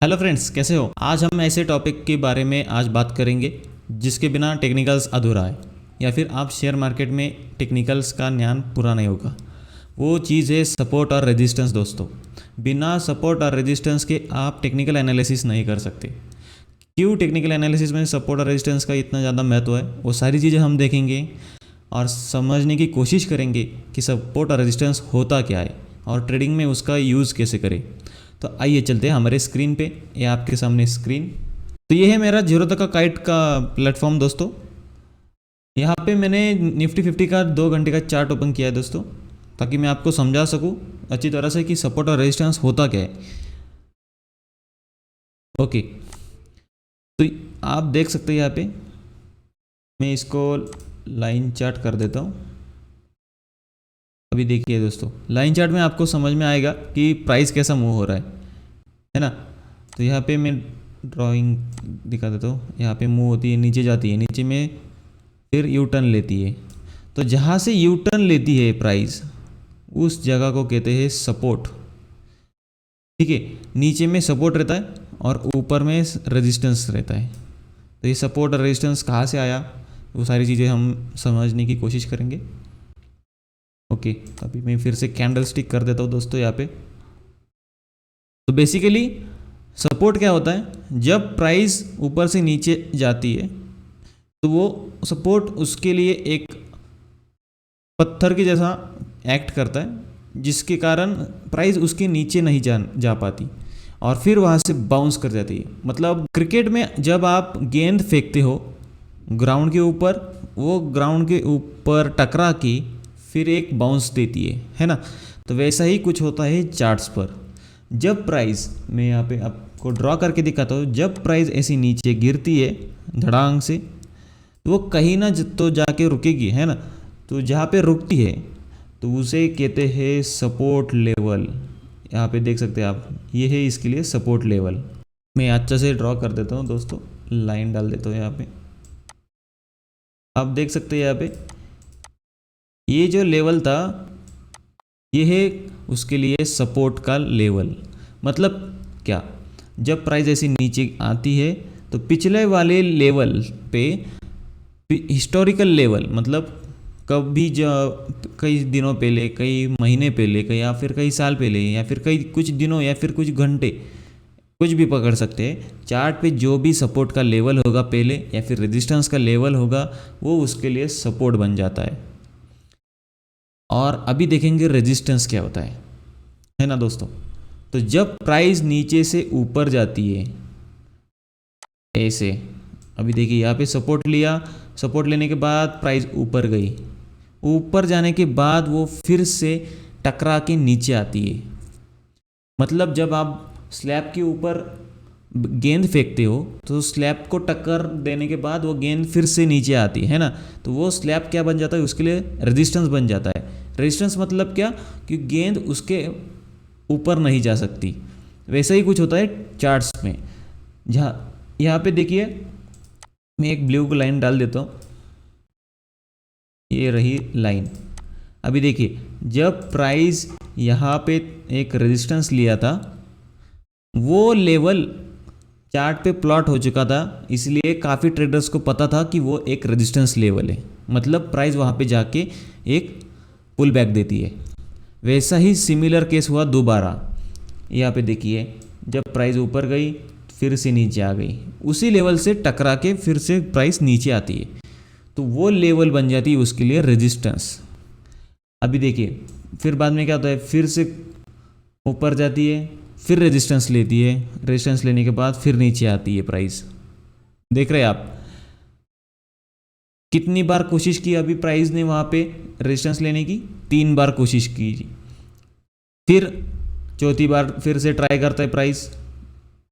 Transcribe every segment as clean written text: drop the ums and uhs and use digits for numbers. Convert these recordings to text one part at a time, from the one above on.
Hello friends, कैसे हो। आज हम ऐसे टॉपिक के बारे में आज बात करेंगे जिसके बिना टेक्निकल्स अधूरा है, या फिर आप शेयर मार्केट में टेक्निकल्स का ज्ञान पूरा नहीं होगा। वो चीज़ है सपोर्ट और रेजिस्टेंस। दोस्तों, बिना सपोर्ट और रेजिस्टेंस के आप टेक्निकल एनालिसिस नहीं कर सकते। क्यों टेक्निकल एनालिसिस में सपोर्ट और रेजिस्टेंस का इतना ज़्यादा महत्व है, वो सारी चीज़ें हम देखेंगे और समझने की कोशिश करेंगे कि सपोर्ट और रेजिस्टेंस होता क्या है और ट्रेडिंग में उसका यूज़ कैसे करें। तो आइए चलते हैं हमारे स्क्रीन पे, ये आपके सामने स्क्रीन। तो ये है मेरा जीरो तक का काइट का प्लेटफॉर्म दोस्तों। यहाँ पे मैंने निफ्टी 50 का 2 घंटे का चार्ट ओपन किया है दोस्तों, ताकि मैं आपको समझा सकूँ अच्छी तरह से कि सपोर्ट और रेजिस्टेंस होता क्या है। ओके, तो आप देख सकते हैं यहाँ पे, मैं इसको लाइन चार्ट कर देता हूँ। अभी देखिए दोस्तों, लाइन चार्ट में आपको समझ में आएगा कि प्राइस कैसा मूव हो रहा है ना। तो यहाँ पे मैं ड्राइंग दिखा देता हूँ। यहाँ पे मूव होती है, नीचे जाती है, नीचे में फिर यू टर्न लेती है। तो जहाँ से यू टर्न लेती है प्राइस, उस जगह को कहते हैं सपोर्ट। ठीक है, नीचे में सपोर्ट रहता है और ऊपर में रेजिस्टेंस रहता है। तो ये सपोर्ट और रेजिस्टेंस कहाँ से आया, वो सारी चीज़ें हम समझने की कोशिश करेंगे। ओके, अभी मैं फिर से कैंडल स्टिक कर देता हूँ दोस्तों यहाँ पे। तो बेसिकली सपोर्ट क्या होता है, जब प्राइस ऊपर से नीचे जाती है तो वो सपोर्ट उसके लिए एक पत्थर के जैसा एक्ट करता है, जिसके कारण प्राइस उसके नीचे नहीं जा पाती और फिर वहाँ से बाउंस कर जाती है। मतलब क्रिकेट में जब आप गेंद फेंकते हो ग्राउंड के ऊपर, वो ग्राउंड के ऊपर टकरा के फिर एक बाउंस देती है ना। तो वैसा ही कुछ होता है चार्ट्स पर। जब प्राइस, मैं यहाँ पे आपको ड्रॉ करके दिखाता हूँ, जब प्राइस ऐसी नीचे गिरती है धड़ांग से, तो वो कहीं ना तो जाके रुकेगी, है ना। तो जहाँ पे रुकती है तो उसे कहते हैं सपोर्ट लेवल। यहाँ पे देख सकते हैं आप, ये है इसके लिए सपोर्ट लेवल। मैं अच्छा से ड्रॉ कर देता हूँ दोस्तों, लाइन डाल देता हूँ यहाँ पे। आप देख सकते हैं यहाँ पे, ये जो लेवल था ये है उसके लिए सपोर्ट का लेवल। मतलब क्या, जब प्राइस ऐसी नीचे आती है तो पिछले वाले लेवल पे, हिस्टोरिकल लेवल, मतलब कभी कई दिनों पहले, कई महीने पहले, कई या फिर कई साल पहले, या फिर कई कुछ दिनों या फिर कुछ घंटे, कुछ भी पकड़ सकते हैं। चार्ट पे जो भी सपोर्ट का लेवल होगा पहले, या फिर रेजिस्टेंस का लेवल होगा, वो उसके लिए सपोर्ट बन जाता है। और अभी देखेंगे रेजिस्टेंस क्या होता है ना दोस्तों। तो जब प्राइस नीचे से ऊपर जाती है ऐसे, अभी देखिए यहाँ पे सपोर्ट लिया, सपोर्ट लेने के बाद प्राइस ऊपर गई, ऊपर जाने के बाद वो फिर से टकरा के नीचे आती है। मतलब जब आप स्लैब के ऊपर गेंद फेंकते हो तो स्लैब को टक्कर देने के बाद वो गेंद फिर से नीचे आती है ना। तो वो स्लैब क्या बन जाता है, उसके लिए रेजिस्टेंस बन जाता है। रेजिस्टेंस मतलब क्या, कि गेंद उसके ऊपर नहीं जा सकती। वैसा ही कुछ होता है चार्ट्स में। जहाँ यहाँ पे देखिए, मैं एक ब्लू को लाइन डाल देता हूँ, ये रही लाइन। अभी देखिए, जब प्राइस यहाँ पे एक रेजिस्टेंस लिया था, वो लेवल चार्ट पे प्लॉट हो चुका था, इसलिए काफ़ी ट्रेडर्स को पता था कि वो एक रेजिस्टेंस लेवल है। मतलब प्राइस वहाँ पे जाके एक पुल बैक देती है। वैसा ही सिमिलर केस हुआ दोबारा। यहाँ पे देखिए, जब प्राइस ऊपर गई फिर से नीचे आ गई, उसी लेवल से टकरा के फिर से प्राइस नीचे आती है, तो वो लेवल बन जाती है उसके लिए रेजिस्टेंस। अभी देखिए, फिर बाद में क्या होता है, फिर से ऊपर जाती है, फिर रेजिस्टेंस लेती है, रेजिस्टेंस लेने के बाद फिर नीचे आती है प्राइस। देख रहे हैं आप कितनी बार कोशिश की अभी प्राइस ने वहाँ पे रेजिस्टेंस लेने की, 3 बार कोशिश की। फिर चौथी बार फिर से ट्राई करता है प्राइस,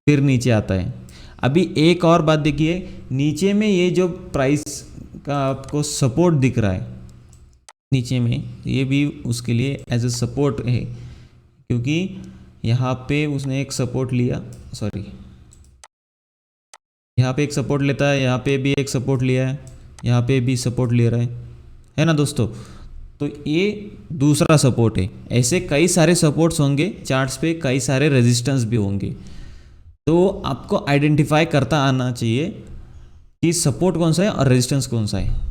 फिर नीचे आता है। अभी एक और बात देखिए, नीचे में ये जो प्राइस का आपको सपोर्ट दिख रहा है नीचे में, ये भी उसके लिए एज ए सपोर्ट है, क्योंकि यहाँ पे उसने एक सपोर्ट लिया, सॉरी, यहाँ पे एक सपोर्ट लेता है, यहाँ पे भी एक सपोर्ट लिया है, यहाँ पे भी सपोर्ट ले रहा है ना दोस्तों। तो ये दूसरा सपोर्ट है। ऐसे कई सारे सपोर्ट्स होंगे चार्ट्स पे, कई सारे रेजिस्टेंस भी होंगे। तो आपको आइडेंटिफाई करता आना चाहिए कि सपोर्ट कौन सा है और रेजिस्टेंस कौन सा है।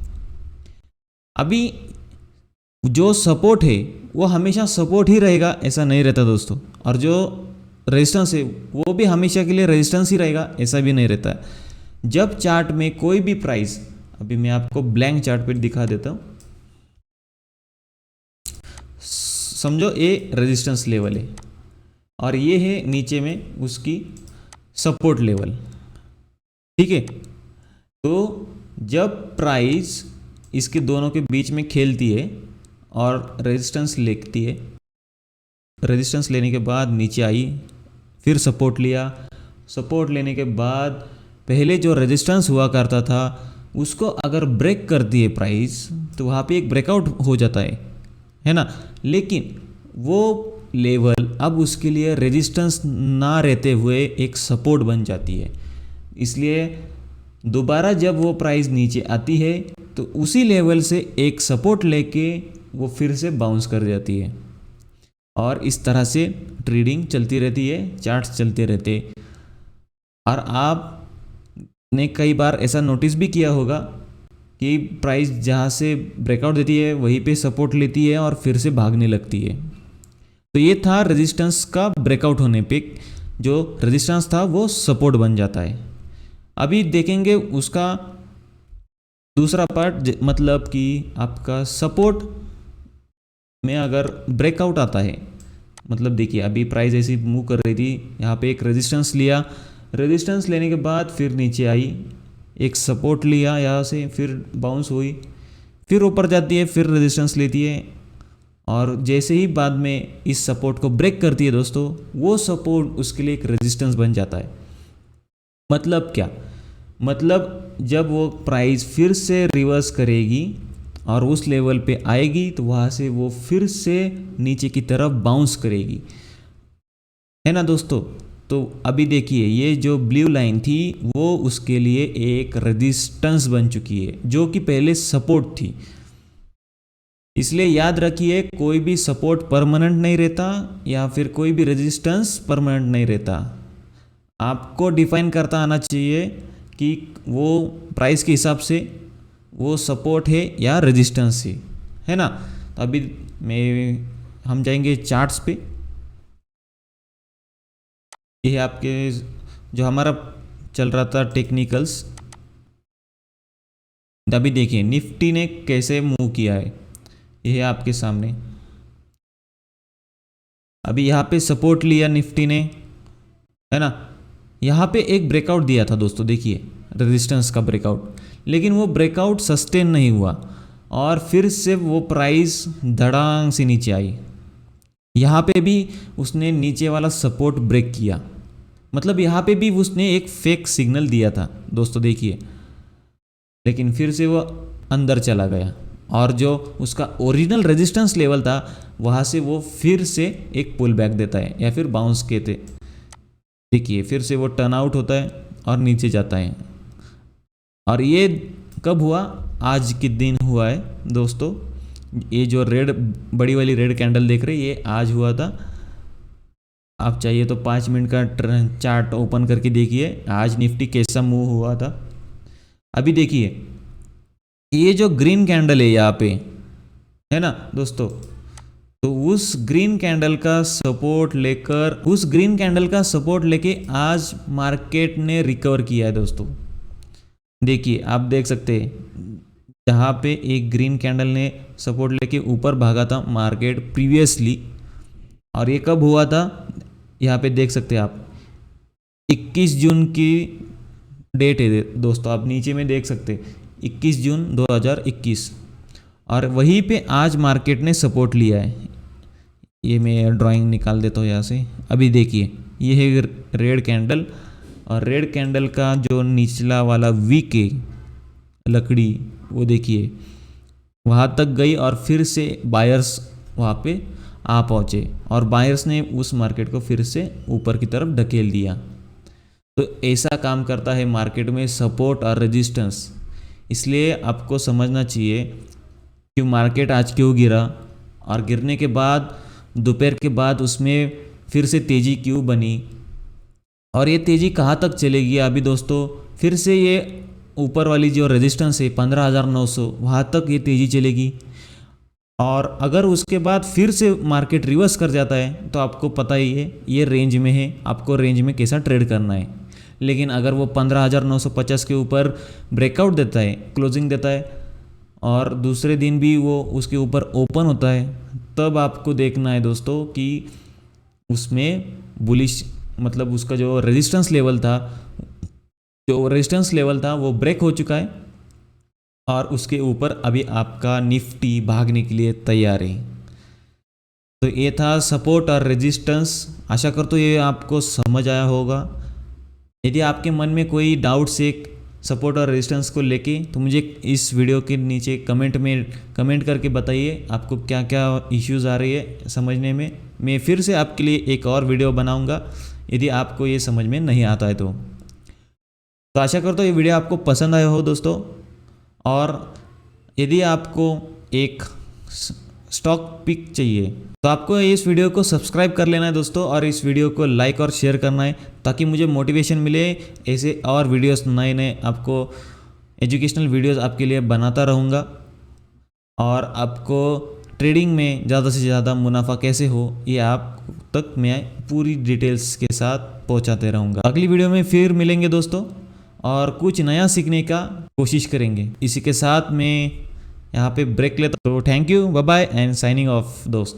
अभी जो सपोर्ट है वो हमेशा सपोर्ट ही रहेगा ऐसा नहीं रहता दोस्तों, और जो रेजिस्टेंस है वो भी हमेशा के लिए रेजिस्टेंस ही रहेगा ऐसा भी नहीं रहता है। जब चार्ट में कोई भी प्राइस, अभी मैं आपको ब्लैंक चार्ट पे दिखा देता हूँ, समझो ये रेजिस्टेंस लेवल है और ये है नीचे में उसकी सपोर्ट लेवल, ठीक है। तो जब प्राइस इसके दोनों के बीच में खेलती है और रेजिस्टेंस लेती है, रेजिस्टेंस लेने के बाद नीचे आई, फिर सपोर्ट लिया, सपोर्ट लेने के बाद पहले जो रेजिस्टेंस हुआ करता था उसको अगर ब्रेक करती है प्राइस तो वहाँ पे एक ब्रेकआउट हो जाता है ना। लेकिन वो लेवल अब उसके लिए रेजिस्टेंस ना रहते हुए एक सपोर्ट बन जाती है। इसलिए दोबारा जब वो प्राइस नीचे आती है तो उसी लेवल से एक सपोर्ट लेके वो फिर से बाउंस कर जाती है, और इस तरह से ट्रेडिंग चलती रहती है, चार्ट्स चलते रहते। और आपने कई बार ऐसा नोटिस भी किया होगा कि प्राइस जहाँ से ब्रेकआउट देती है वहीं पे सपोर्ट लेती है और फिर से भागने लगती है। तो ये था रेजिस्टेंस का ब्रेकआउट होने पे जो रेजिस्टेंस था वो सपोर्ट बन जाता है। अभी देखेंगे उसका दूसरा पार्ट, मतलब कि आपका सपोर्ट में अगर ब्रेकआउट आता है, मतलब देखिए अभी प्राइस ऐसी मूव कर रही थी, यहाँ पे एक रेजिस्टेंस लिया, रेजिस्टेंस लेने के बाद फिर नीचे आई, एक सपोर्ट लिया यहाँ से, फिर बाउंस हुई, फिर ऊपर जाती है, फिर रेजिस्टेंस लेती है, और जैसे ही बाद में इस सपोर्ट को ब्रेक करती है दोस्तों, वो सपोर्ट उसके लिए एक रेजिस्टेंस बन जाता है। मतलब क्या, मतलब जब वो प्राइस फिर से रिवर्स करेगी और उस लेवल पे आएगी तो वहाँ से वो फिर से नीचे की तरफ बाउंस करेगी, है ना दोस्तों। तो अभी देखिए ये जो ब्लू लाइन थी वो उसके लिए एक रेजिस्टेंस बन चुकी है जो कि पहले सपोर्ट थी। इसलिए याद रखिए कोई भी सपोर्ट परमानेंट नहीं रहता या फिर कोई भी रेजिस्टेंस परमानेंट नहीं रहता। आपको डिफाइन करता आना चाहिए कि वो प्राइस के हिसाब से वो सपोर्ट है या रेजिस्टेंस है ना। तो अभी हम जाएंगे चार्ट्स पे। ये है आपके जो हमारा चल रहा था टेक्निकल्स। अभी देखिए निफ्टी ने कैसे मूव किया है, ये है आपके सामने। अभी यहाँ पे सपोर्ट लिया निफ्टी ने, है ना। यहाँ पे एक ब्रेकआउट दिया था दोस्तों, देखिए रेजिस्टेंस का ब्रेकआउट, लेकिन वो ब्रेकआउट सस्टेन नहीं हुआ और फिर से वो प्राइस धड़ांग से नीचे आई। यहाँ पे भी उसने नीचे वाला सपोर्ट ब्रेक किया, मतलब यहाँ पे भी उसने एक फेक सिग्नल दिया था दोस्तों, देखिए। लेकिन फिर से वो अंदर चला गया और जो उसका ओरिजिनल रेजिस्टेंस लेवल था वहाँ से वो फिर से एक पुल बैक देता है या फिर बाउंस कहते, देखिए फिर से वो टर्न आउट होता है और नीचे जाता है। और ये कब हुआ, आज के दिन हुआ है दोस्तों। ये जो रेड बड़ी वाली रेड कैंडल देख रहे हैं ये आज हुआ था। आप चाहिए तो 5 मिनट का चार्ट ओपन करके देखिए आज निफ्टी कैसा मूव हुआ था। अभी देखिए ये जो ग्रीन कैंडल है यहाँ पे, है ना दोस्तों, तो उस ग्रीन कैंडल का सपोर्ट लेके आज मार्केट ने रिकवर किया है दोस्तों। देखिए आप देख सकते हैं जहाँ पे एक ग्रीन कैंडल ने सपोर्ट लेके ऊपर भागा था मार्केट प्रीवियसली, और ये कब हुआ था यहाँ पे देख सकते हैं आप 21 जून की डेट है दोस्तों, आप नीचे में देख सकते हैं 21 जून 2021, और वहीं पे आज मार्केट ने सपोर्ट लिया है। ये मैं ड्राइंग निकाल देता हूँ यहाँ से। अभी देखिए ये है रेड कैंडल, और रेड कैंडल का जो निचला वाला वीक है लकड़ी वो देखिए वहाँ तक गई और फिर से बायर्स वहाँ पे आ पहुँचे और बायर्स ने उस मार्केट को फिर से ऊपर की तरफ ढकेल दिया। तो ऐसा काम करता है मार्केट में सपोर्ट और रेजिस्टेंस। इसलिए आपको समझना चाहिए कि मार्केट आज क्यों गिरा और गिरने के बाद दोपहर के बाद उसमें फिर से तेज़ी क्यों बनी, और ये तेज़ी कहाँ तक चलेगी अभी दोस्तों, फिर से ये ऊपर वाली जो रेजिस्टेंस है 15,900 वहाँ तक ये तेज़ी चलेगी। और अगर उसके बाद फिर से मार्केट रिवर्स कर जाता है तो आपको पता ही है ये रेंज में है, आपको रेंज में कैसा ट्रेड करना है। लेकिन अगर वो 15,950 के ऊपर ब्रेकआउट देता है, क्लोजिंग देता है, और दूसरे दिन भी वो उसके ऊपर ओपन होता है, तब आपको देखना है दोस्तों कि उसमें बुलिश मतलब उसका जो रेजिस्टेंस लेवल था वो ब्रेक हो चुका है और उसके ऊपर अभी आपका निफ्टी भागने के लिए तैयार है। तो ये था सपोर्ट और रेजिस्टेंस। आशा करता हूँ ये आपको समझ आया होगा। यदि आपके मन में कोई डाउट्स है सपोर्ट और रेजिस्टेंस को लेके तो मुझे इस वीडियो के नीचे कमेंट करके बताइए आपको क्या क्या इश्यूज़ आ रही है समझने में। मैं फिर से आपके लिए एक और वीडियो बनाऊंगा यदि आपको ये समझ में नहीं आता है तो आशा करता हूँ ये वीडियो आपको पसंद आया हो दोस्तों। और यदि आपको एक स्टॉक पिक चाहिए तो आपको इस वीडियो को सब्सक्राइब कर लेना है दोस्तों, और इस वीडियो को लाइक और शेयर करना है ताकि मुझे मोटिवेशन मिले ऐसे और वीडियोस नए आपको एजुकेशनल वीडियोस आपके लिए बनाता रहूँगा और आपको ट्रेडिंग में ज़्यादा से ज़्यादा मुनाफा कैसे हो ये आप तक मैं पूरी डिटेल्स के साथ पहुँचाते रहूँगा। अगली वीडियो में फिर मिलेंगे दोस्तों और कुछ नया सीखने का कोशिश करेंगे। इसी के साथ मैं यहाँ पे ब्रेक लेता हूँ। तो thank you, bye bye and signing off दोस्तों।